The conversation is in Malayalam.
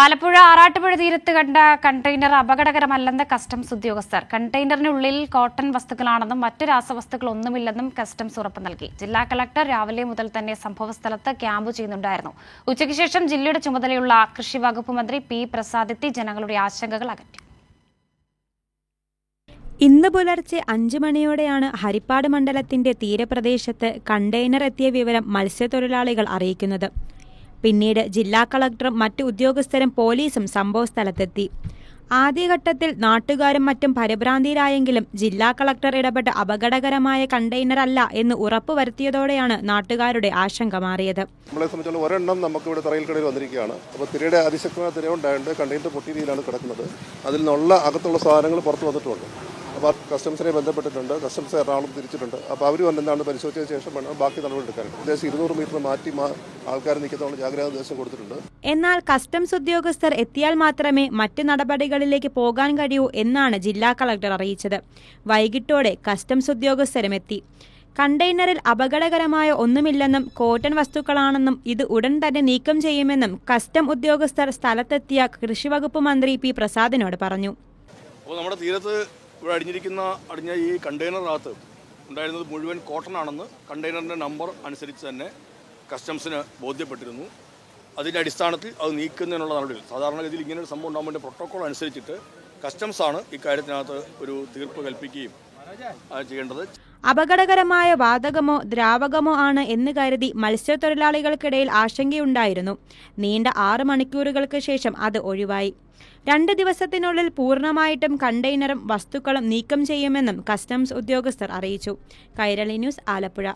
ആലപ്പുഴ ആറാട്ടുപുഴ തീരത്ത് കണ്ട കണ്ടെയ്നർ അപകടകരമല്ലെന്ന് കസ്റ്റംസ് ഉദ്യോഗസ്ഥർ. കണ്ടെയ്നറിനുള്ളിൽ കോട്ടൺ വസ്തുക്കളാണെന്നും മറ്റ് രാസവസ്തുക്കളൊന്നുമില്ലെന്നും കസ്റ്റംസ് ഉറപ്പ് നൽകി. ജില്ലാ കളക്ടർ രാവിലെ മുതൽ തന്നെ സംഭവസ്ഥലത്ത് ക്യാമ്പ് ചെയ്യുന്നുണ്ടായിരുന്നു. ഉച്ചയ്ക്ക് ശേഷം ജില്ലയുടെ ചുമതലയുള്ള കൃഷി വകുപ്പ് മന്ത്രി പി പ്രസാദ് എത്തി ജനങ്ങളുടെ ആശങ്കകൾ അകറ്റി. ഇന്ന് പുലർച്ചെ 5 മണിയോടെയാണ് ഹരിപ്പാട് മണ്ഡലത്തിന്റെ തീരപ്രദേശത്ത് കണ്ടെയ്നർ എത്തിയ വിവരം മത്സ്യത്തൊഴിലാളികൾ അറിയിക്കുന്നത്. പിന്നീട് ജില്ലാ കളക്ടറും മറ്റ് ഉദ്യോഗസ്ഥരും പോലീസും സംഭവസ്ഥലത്തെത്തി. ആദ്യഘട്ടത്തിൽ നാട്ടുകാരും മറ്റും പരിഭ്രാന്തിയിലായെങ്കിലും ജില്ലാ കളക്ടർ ഇടപെട്ട് അപകടകരമായ കണ്ടെയ്നർ അല്ല എന്ന് ഉറപ്പുവരുത്തിയതോടെയാണ് നാട്ടുകാരുടെ ആശങ്ക മാറിയത്. നമ്മളെ സംബന്ധിച്ചുള്ള ഒരെണ്ണം നമുക്ക് ഇവിടെ തറയിൽക്കടയിൽ വന്നിരിക്കുകയാണ്. അപ്പോൾ തിരയുടെ അതിശക്തമായ തിരയുണ്ടായതുകൊണ്ട് കണ്ടെയ്നർ പൊട്ടിയ രീതിയിലാണ് കിടക്കുന്നത്. അതിൽ നിന്നുള്ള അകത്തുള്ള സാധനങ്ങൾ പുറത്തു വന്നിട്ടുമുണ്ട്. അപ്പോൾ കസ്റ്റംസിനെ ബന്ധപ്പെട്ടിട്ടുണ്ട്. കസ്റ്റംസ് എറണാകുളം തിരിച്ചിട്ടുണ്ട്. അപ്പോൾ അവർ വന്നെന്താണ് പരിശോധിച്ചതിന് ശേഷം വേണം ബാക്കി നടപടി എടുക്കാനുണ്ട്. ഏകദേശം 200 മീറ്റർ മാറ്റി ആൾക്കാർ നിൽക്കുന്നതുകൊണ്ട് ജാഗ്രതാ നിർദ്ദേശം കൊടുത്തിട്ടുണ്ട്. എന്നാൽ കസ്റ്റംസ് ഉദ്യോഗസ്ഥർ എത്തിയാൽ മാത്രമേ മറ്റ് നടപടികളിലേക്ക് പോകാൻ കഴിയൂ എന്നാണ് ജില്ലാ കളക്ടർ അറിയിച്ചത്. വൈകിട്ടോടെ കസ്റ്റംസ് ഉദ്യോഗസ്ഥരും എത്തി. കണ്ടെയ്നറിൽ അപകടകരമായ ഒന്നുമില്ലെന്നും കോട്ടൺ വസ്തുക്കളാണെന്നും ഇത് ഉടൻ തന്നെ നീക്കം ചെയ്യുമെന്നും കസ്റ്റം ഉദ്യോഗസ്ഥർ സ്ഥലത്തെത്തിയ കൃഷിവകുപ്പ് മന്ത്രി പി പ്രസാദിനോട് പറഞ്ഞു. അപ്പോൾ നമ്മുടെ തീരത്ത് ഇവിടെ അടിഞ്ഞ ഈ കണ്ടെയ്നറിനകത്ത് ഉണ്ടായിരുന്നത് മുഴുവൻ കോട്ടൺ ആണെന്ന് കണ്ടെയ്നറിൻ്റെ നമ്പർ അനുസരിച്ച് തന്നെ കസ്റ്റംസിന് ബോധ്യപ്പെട്ടിരുന്നു. അതിൻ്റെ അടിസ്ഥാനത്തിൽ അത് നീക്കുന്നതിനുള്ള നടപടികൾ സാധാരണഗതിയിൽ ഇങ്ങനെ ഒരു സംഭവം ഉണ്ടാകുമ്പോൾ പ്രോട്ടോക്കോൾ അനുസരിച്ചിട്ട് കസ്റ്റംസാണ് ഇക്കാര്യത്തിനകത്ത് ഒരു തീർപ്പ് കൽപ്പിക്കുകയും ചെയ്യേണ്ടത്. അപകടകരമായ വാതകമോ ദ്രാവകമോ ആണ് എന്ന് കരുതി മത്സ്യത്തൊഴിലാളികൾക്കിടയിൽ ആശങ്കയുണ്ടായിരുന്നു. നീണ്ട 6 മണിക്കൂറുകൾക്ക് ശേഷം അത് ഒഴിവായി. 2 ദിവസത്തിനുള്ളിൽ പൂർണ്ണമായിട്ടും കണ്ടെയ്നറും വസ്തുക്കളും നീക്കം ചെയ്യുമെന്നും കസ്റ്റംസ് ഉദ്യോഗസ്ഥർ അറിയിച്ചു. കൈരളി ന്യൂസ്, ആലപ്പുഴ.